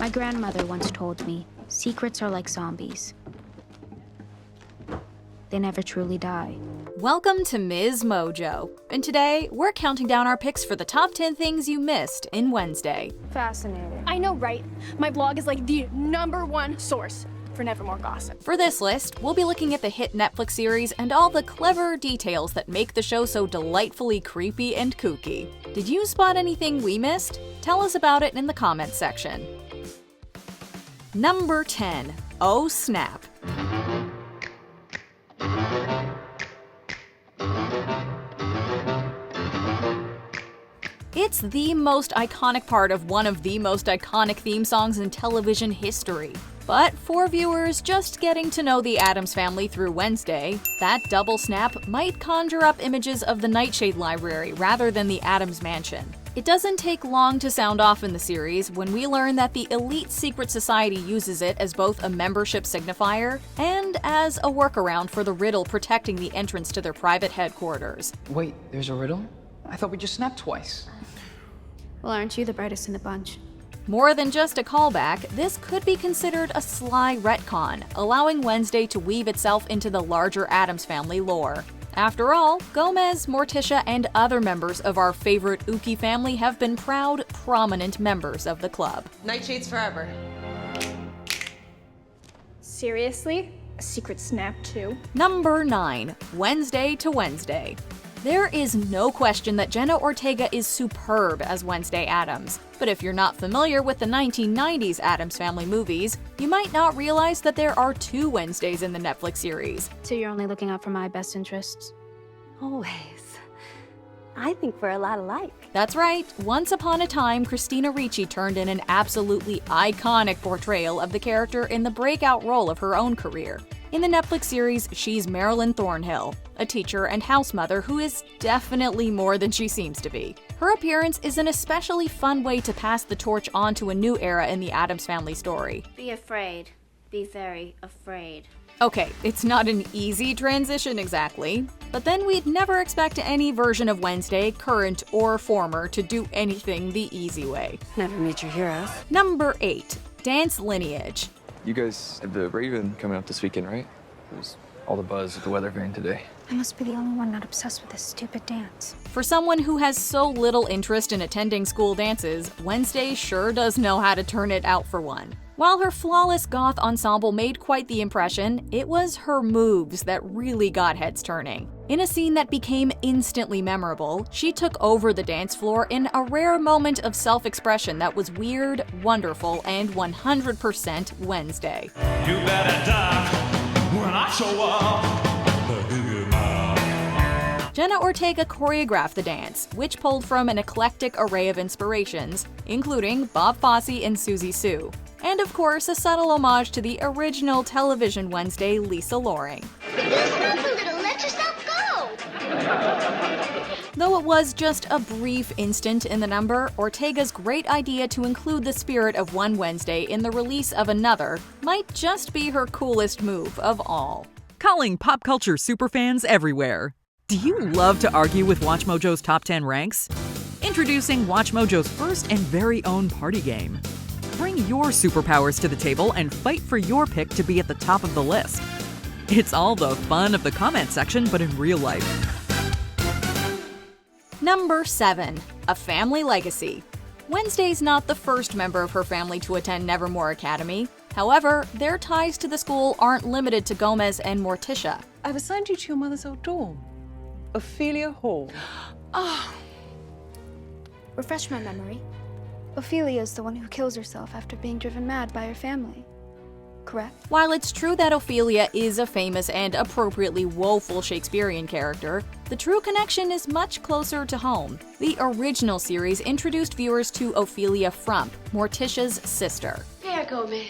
My grandmother once told me, secrets are like zombies. They never truly die. Welcome to MsMojo, and today we're counting down our picks for the top 10 things you missed in Wednesday. Fascinating. I know, right? My blog is like the #1 source for Nevermore gossip. For this list, we'll be looking at the hit Netflix series and all the clever details that make the show so delightfully creepy and kooky. Did you spot anything we missed? Tell us about it in the comments section. Number 10. Oh snap. It's the most iconic part of one of the most iconic theme songs in television history. But for viewers just getting to know the Addams family through Wednesday, that double snap might conjure up images of the Nightshade Library rather than the Addams Mansion. It doesn't take long to sound off in the series when we learn that the elite secret society uses it as both a membership signifier and as a workaround for the riddle protecting the entrance to their private headquarters. Wait, there's a riddle? I thought we just snapped twice. Well, aren't you the brightest in the bunch? More than just a callback, this could be considered a sly retcon, allowing Wednesday to weave itself into the larger Addams family lore. After all, Gomez, Morticia, and other members of our favorite Ookie family have been proud, prominent members of the club. Nightshades forever. Seriously? A secret snap too? Number 9. Wednesday to Wednesday. There is no question that Jenna Ortega is superb as Wednesday Addams. But if you're not familiar with the 1990s Addams Family movies, you might not realize that there are 2 Wednesdays in the Netflix series. So you're only looking out for my best interests? Always. I think we're a lot alike. That's right. Once upon a time, Christina Ricci turned in an absolutely iconic portrayal of the character in the breakout role of her own career. In the Netflix series, she's Marilyn Thornhill, a teacher and house mother who is definitely more than she seems to be. Her appearance is an especially fun way to pass the torch on to a new era in the Addams Family story. Be afraid. Be very afraid. Okay, it's not an easy transition exactly, but then we'd never expect any version of Wednesday, current or former, to do anything the easy way. Never meet your heroes. Number 8. Dance Lineage. You guys have the Raven coming up this weekend, right? There's all the buzz with the weather vane today. I must be the only one not obsessed with this stupid dance. For someone who has so little interest in attending school dances, Wednesday sure does know how to turn it out for one. While her flawless goth ensemble made quite the impression, it was her moves that really got heads turning. In a scene that became instantly memorable, she took over the dance floor in a rare moment of self-expression that was weird, wonderful, and 100% Wednesday. You better die when I show up. Jenna Ortega choreographed the dance, which pulled from an eclectic array of inspirations, including Bob Fosse and Susie Sue. And of course, a subtle homage to the original television Wednesday Lisa Loring. There's nothing that'll let yourself go! Though it was just a brief instant in the number, Ortega's great idea to include the spirit of one Wednesday in the release of another might just be her coolest move of all. Calling pop culture superfans everywhere. Do you love to argue with WatchMojo's top 10 ranks? Introducing WatchMojo's first and very own party game. Bring your superpowers to the table and fight for your pick to be at the top of the list. It's all the fun of the comment section, but in real life. Number 7. A Family Legacy. Wednesday's not the first member of her family to attend Nevermore Academy. However, their ties to the school aren't limited to Gomez and Morticia. I've assigned you to your mother's old dorm, Ophelia Hall. Refresh my memory. Ophelia is the one who kills herself after being driven mad by her family. Correct? While it's true that Ophelia is a famous and appropriately woeful Shakespearean character, the true connection is much closer to home. The original series introduced viewers to Ophelia Frump, Morticia's sister. Here, Gomez.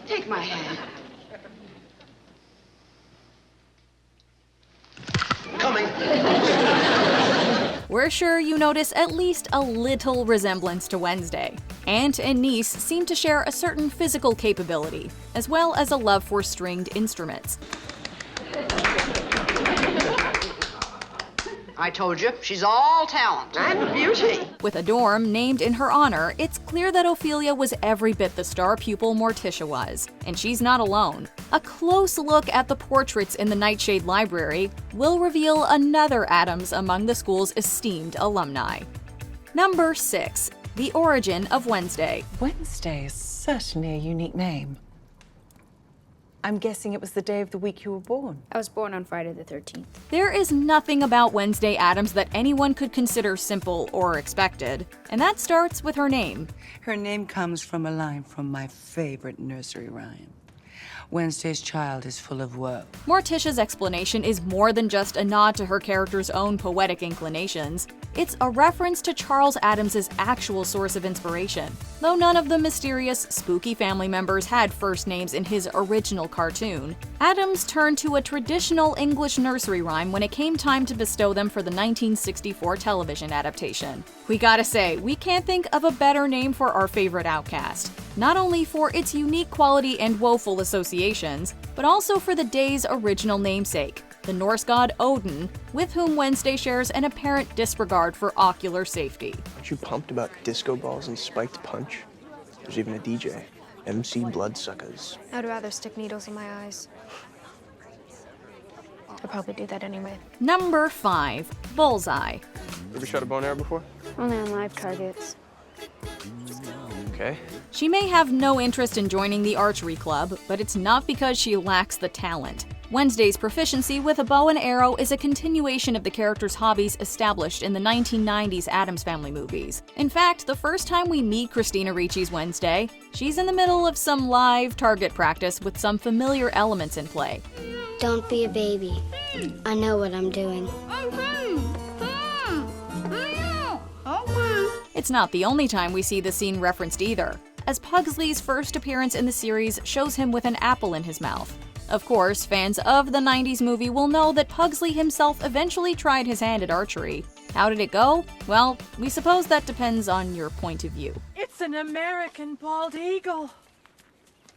Take my hand. Coming. We're sure you notice at least a little resemblance to Wednesday. Aunt and niece seem to share a certain physical capability, as well as a love for stringed instruments. I told you, she's all talent. And beauty. With a dorm named in her honor, it's clear that Ophelia was every bit the star pupil Morticia was. And she's not alone. A close look at the portraits in the Nightshade Library will reveal another Addams among the school's esteemed alumni. Number 6. The origin of Wednesday. Wednesday is certainly a unique name. I'm guessing it was the day of the week you were born. I was born on Friday the 13th. There is nothing about Wednesday Addams that anyone could consider simple or expected, and that starts with her name. Her name comes from a line from my favorite nursery rhyme. Wednesday's child is full of woe. Morticia's explanation is more than just a nod to her character's own poetic inclinations. It's a reference to Charles Addams' actual source of inspiration. Though none of the mysterious, spooky family members had first names in his original cartoon, Addams turned to a traditional English nursery rhyme when it came time to bestow them for the 1964 television adaptation. We gotta say, we can't think of a better name for our favorite outcast. Not only for its unique quality and woeful associations, but also for the day's original namesake, the Norse god Odin, with whom Wednesday shares an apparent disregard for ocular safety. Aren't you pumped about disco balls and spiked punch? There's even a DJ, MC Bloodsuckers. I'd rather stick needles in my eyes. I'd probably do that anyway. Number 5. Bullseye. Ever shot a bow and arrow before? Only on live targets. Okay. She may have no interest in joining the archery club, but it's not because she lacks the talent. Wednesday's proficiency with a bow and arrow is a continuation of the character's hobbies established in the 1990s Addams Family movies. In fact, the first time we meet Christina Ricci's Wednesday, she's in the middle of some live target practice with some familiar elements in play. Don't be a baby. I know what I'm doing. It's not the only time we see the scene referenced either, as Pugsley's first appearance in the series shows him with an apple in his mouth. Of course, fans of the 90s movie will know that Pugsley himself eventually tried his hand at archery. How did it go? Well, we suppose that depends on your point of view. It's an American bald eagle.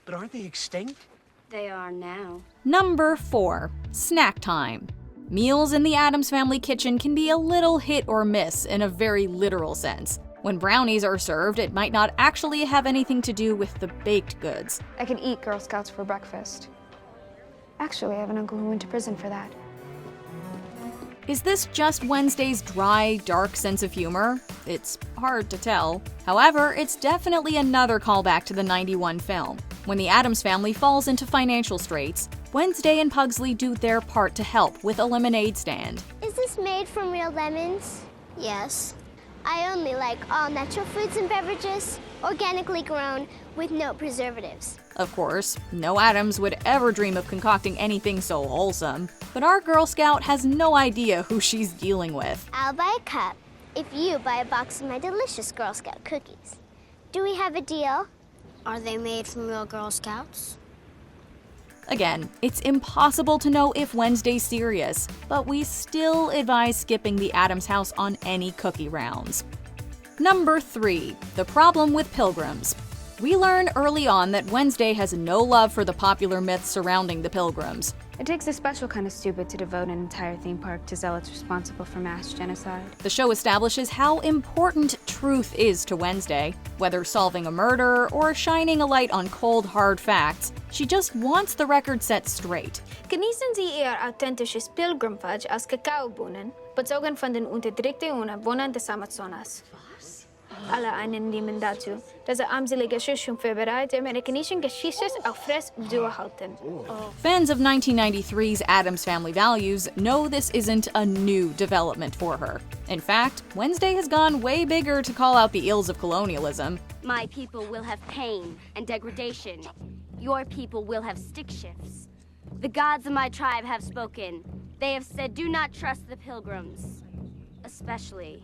But aren't they extinct? They are now. Number 4. Snack time. Meals in the Addams Family kitchen can be a little hit or miss in a very literal sense. When brownies are served, it might not actually have anything to do with the baked goods. I could eat Girl Scouts for breakfast. Actually, I have an uncle who went to prison for that. Is this just Wednesday's dry, dark sense of humor? It's hard to tell. However, it's definitely another callback to the '91 film. When the Addams Family falls into financial straits, Wednesday and Pugsley do their part to help with a lemonade stand. Is this made from real lemons? Yes. I only like all natural foods and beverages, organically grown, with no preservatives. Of course, no Addams would ever dream of concocting anything so wholesome, but our Girl Scout has no idea who she's dealing with. I'll buy a cup if you buy a box of my delicious Girl Scout cookies. Do we have a deal? Are they made from real Girl Scouts? Again, it's impossible to know if Wednesday's serious, but we still advise skipping the Addams house on any cookie rounds. Number 3. The problem with pilgrims. We learn early on that Wednesday has no love for the popular myths surrounding the pilgrims. It takes a special kind of stupid to devote an entire theme park to zealots responsible for mass genocide. The show establishes how important truth is to Wednesday. Whether solving a murder or shining a light on cold, hard facts, she just wants the record set straight. Genießen Sie Ihr authentisches Pilgrimage als Kakaobohnen, bezogen von den unterdrückten Einwohnern des Amazonas. Alle einnehmen dazu, dass armselige Schüssel für bereit amerikanischen Geschichte auch frisch durchhalten. Fans of 1993's Addams Family Values know this isn't a new development for her. In fact, Wednesday has gone way bigger to call out the ills of colonialism. My people will have pain and degradation. Your people will have stick shifts. The gods of my tribe have spoken. They have said, do not trust the pilgrims, especially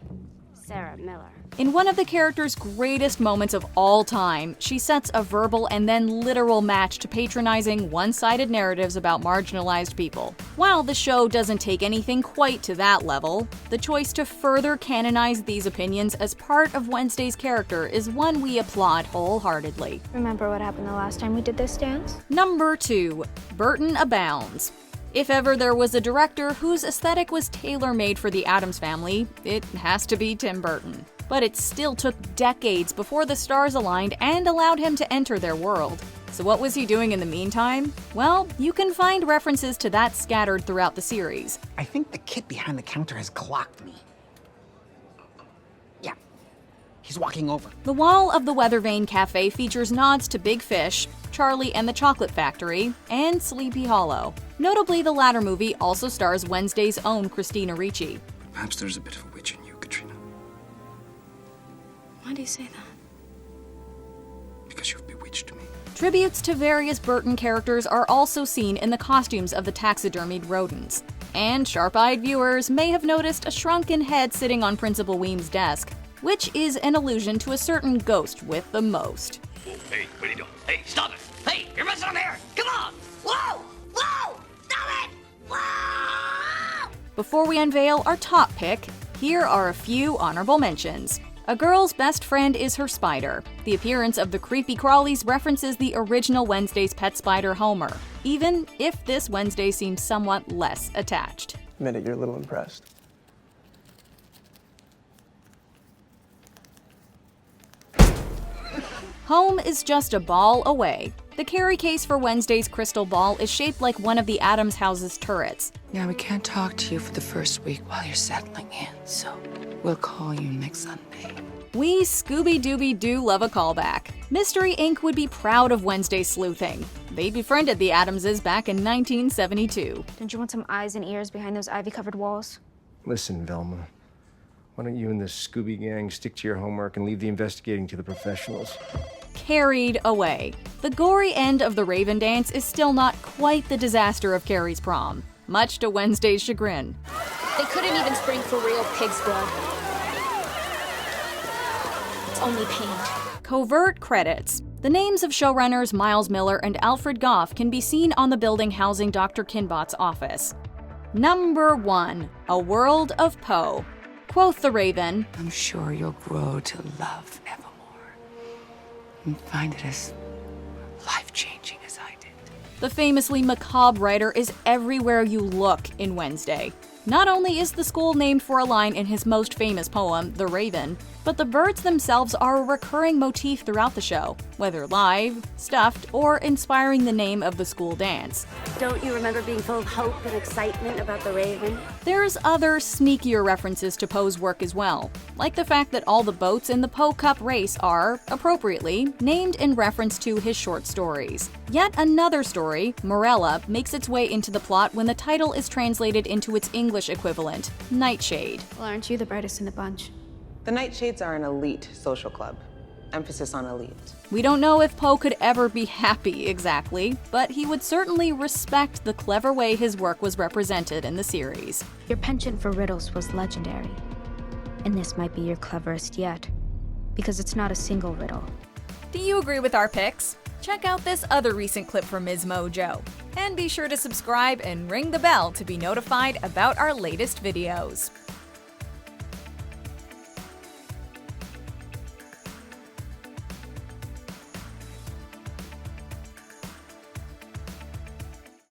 Sarah Miller. In one of the character's greatest moments of all time, she sets a verbal and then literal match to patronizing one-sided narratives about marginalized people. While the show doesn't take anything quite to that level, the choice to further canonize these opinions as part of Wednesday's character is one we applaud wholeheartedly. Remember what happened the last time we did this dance? Number 2. Burton abounds. If ever there was a director whose aesthetic was tailor-made for the Addams family, it has to be Tim Burton. But it still took decades before the stars aligned and allowed him to enter their world. So what was he doing in the meantime? Well, you can find references to that scattered throughout the series. I think the kid behind the counter has clocked me. Yeah, he's walking over. The wall of the Weathervane Cafe features nods to Big Fish, Charlie and the Chocolate Factory, and Sleepy Hollow. Notably, the latter movie also stars Wednesday's own Christina Ricci. Perhaps there's a bit of a witch in you, Katrina. Why do you say that? Because you've bewitched me. Tributes to various Burton characters are also seen in the costumes of the taxidermied rodents. And sharp-eyed viewers may have noticed a shrunken head sitting on Principal Weem's desk, which is an allusion to a certain ghost with the most. Hey, what are you doing? Hey, stop it! Hey, you're messing up here! Come on! Whoa! Whoa! Stop it! Whoa! Before we unveil our top pick, here are a few honorable mentions. A girl's best friend is her spider. The appearance of the creepy crawlies references the original Wednesday's pet spider Homer, even if this Wednesday seems somewhat less attached. Admit it, you're a little impressed. Home is just a ball away. The carry case for Wednesday's crystal ball is shaped like one of the Addams house's turrets. Yeah, we can't talk to you for the first week while you're settling in, so we'll call you next Sunday. We Scooby-Dooby-Doo love a callback. Mystery Inc. would be proud of Wednesday's sleuthing. They befriended the Addamses back in 1972. Don't you want some eyes and ears behind those ivy-covered walls? Listen, Velma. Why don't you and the Scooby gang stick to your homework and leave the investigating to the professionals? Carried away. The gory end of the Raven dance is still not quite the disaster of Carrie's prom, much to Wednesday's chagrin. They couldn't even spring for real pig's blood. It's only paint. Covert credits. The names of showrunners Miles Miller and Alfred Goff can be seen on the building housing Dr. Kinbot's office. Number 1. A World of Poe. Quoth the Raven, I'm sure you'll grow to love Evermore and find it as life-changing as I did. The famously macabre writer is everywhere you look in Wednesday. Not only is the school named for a line in his most famous poem, The Raven, but the birds themselves are a recurring motif throughout the show, whether live, stuffed, or inspiring the name of the school dance. Don't you remember being full of hope and excitement about the Raven? There's other sneakier references to Poe's work as well, like the fact that all the boats in the Poe Cup race are, appropriately, named in reference to his short stories. Yet another story, Morella, makes its way into the plot when the title is translated into its English equivalent, Nightshade. Well, aren't you the brightest in the bunch? The Nightshades are an elite social club. Emphasis on elite. We don't know if Poe could ever be happy exactly, but he would certainly respect the clever way his work was represented in the series. Your penchant for riddles was legendary. And this might be your cleverest yet, because it's not a single riddle. Do you agree with our picks? Check out this other recent clip from MsMojo. And be sure to subscribe and ring the bell to be notified about our latest videos.